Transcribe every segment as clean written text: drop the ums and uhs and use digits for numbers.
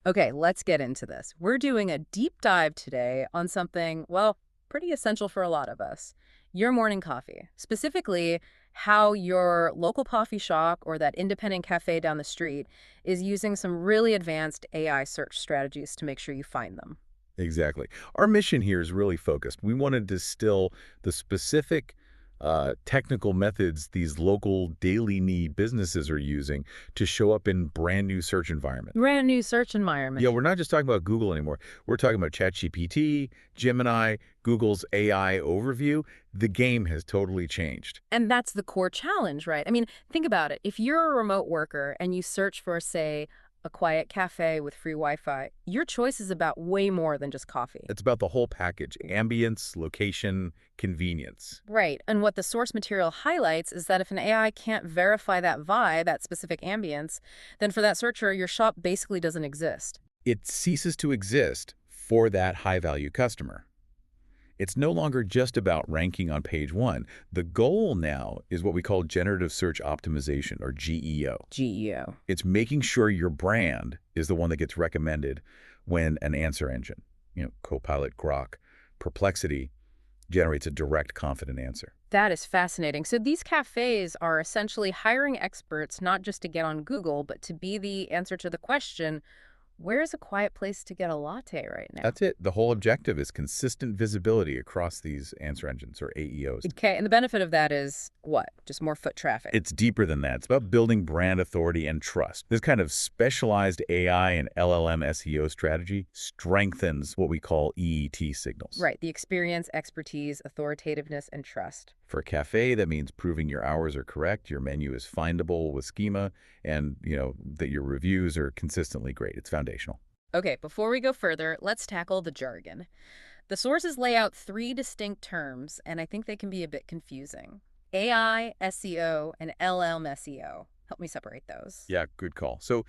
Okay, let's get into this. We're doing a deep dive today on something, well, pretty essential for a lot of us. Your morning coffee. Specifically, how your local coffee shop or that independent cafe down the street is using some really advanced AI search strategies to make sure you find them. Exactly. Our mission here is really focused. We want to distill the specific technical methods these local daily need businesses are using to show up in brand new search environment. Brand new search environment. Yeah, we're not just talking about Google anymore. We're talking about ChatGPT, Gemini, Google's AI overview. The game has totally changed. And that's the core challenge, right? I mean, think about it. If you're a remote worker and you search for, say, a quiet cafe with free Wi-Fi, your choice is about way more than just coffee. It's about the whole package: ambience, location, convenience. Right. And what the source material highlights is that if an AI can't verify that vibe, that specific ambience, then for that searcher, your shop basically doesn't exist. It ceases to exist for that high-value customer. It's no longer just about ranking on page one. The goal now is what we call generative search optimization, or GEO. GEO. It's making sure your brand is the one that gets recommended when an answer engine, Copilot, Grok, Perplexity, generates a direct, confident answer. That is fascinating. So these cafes are essentially hiring experts not just to get on Google, but to be the answer to the question, where is a quiet place to get a latte right now? That's it. The whole objective is consistent visibility across these answer engines, or AEOs. Okay, and the benefit of that is what? Just more foot traffic. It's deeper than that. It's about building brand authority and trust. This kind of specialized AI and LLM SEO strategy strengthens what we call EET signals. Right, the experience, expertise, authoritativeness, and trust. For a cafe, that means proving your hours are correct, your menu is findable with schema, and that your reviews are consistently great. It's foundational. Okay, before we go further, let's tackle the jargon. The sources lay out three distinct terms, and I think they can be a bit confusing. AI, SEO, and LLM SEO. Help me separate those. Yeah, good call. So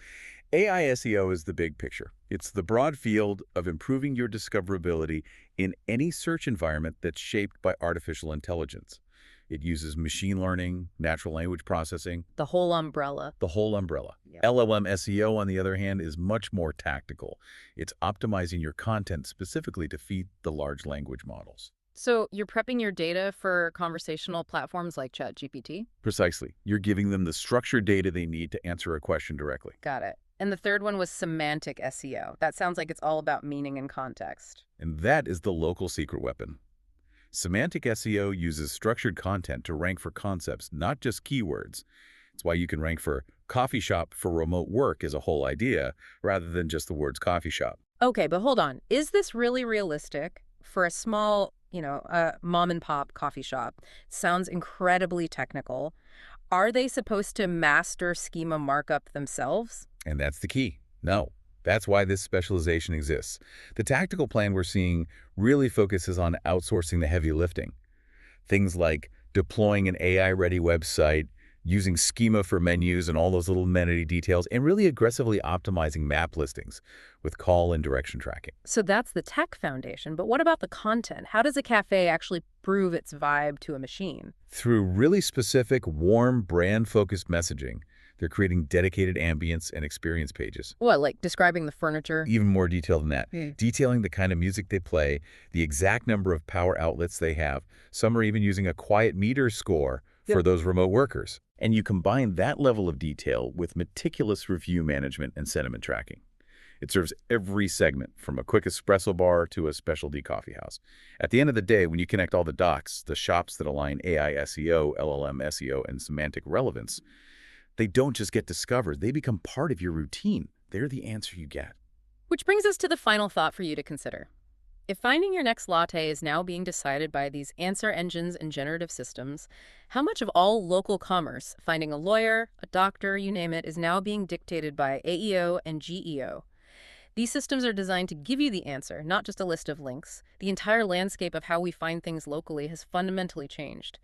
AI SEO is the big picture. It's the broad field of improving your discoverability in any search environment that's shaped by artificial intelligence. It uses machine learning, natural language processing, The whole umbrella. the whole umbrella. Yep. LLM SEO, on the other hand, is much more tactical. It's optimizing your content specifically to feed the large language models. So you're prepping your data for conversational platforms like ChatGPT? Precisely. You're giving them the structured data they need to answer a question directly. Got it. And the third one was semantic SEO. That sounds like it's all about meaning and context. And that is the local secret weapon. Semantic SEO uses structured content to rank for concepts, not just keywords. It's why you can rank for coffee shop for remote work as a whole idea, rather than just the words coffee shop. Okay, but hold on. Is this really realistic for a small, mom and pop coffee shop? Sounds incredibly technical. Are they supposed to master schema markup themselves? And that's the key. No. That's why this specialization exists. The tactical plan we're seeing really focuses on outsourcing the heavy lifting. Things like deploying an AI-ready website, using schema for menus and all those little amenity details, and really aggressively optimizing map listings with call and direction tracking. So that's the tech foundation. But what about the content? How does a cafe actually prove its vibe to a machine? Through really specific, warm, brand-focused messaging, they're creating dedicated ambience and experience pages. What, like describing the furniture? Even more detailed than that. Hmm. Detailing the kind of music they play, the exact number of power outlets they have. Some are even using a quiet meter score for those remote workers. And you combine that level of detail with meticulous review management and sentiment tracking. It serves every segment, from a quick espresso bar to a specialty coffee house. At the end of the day, when you connect all the dots, the shops that align AI SEO, LLM SEO, and semantic relevance, they don't just get discovered, they become part of your routine. They're the answer you get. Which brings us to the final thought for you to consider. If finding your next latte is now being decided by these answer engines and generative systems, how much of all local commerce, finding a lawyer, a doctor, you name it, is now being dictated by AEO and GEO? These systems are designed to give you the answer, not just a list of links. The entire landscape of how we find things locally has fundamentally changed.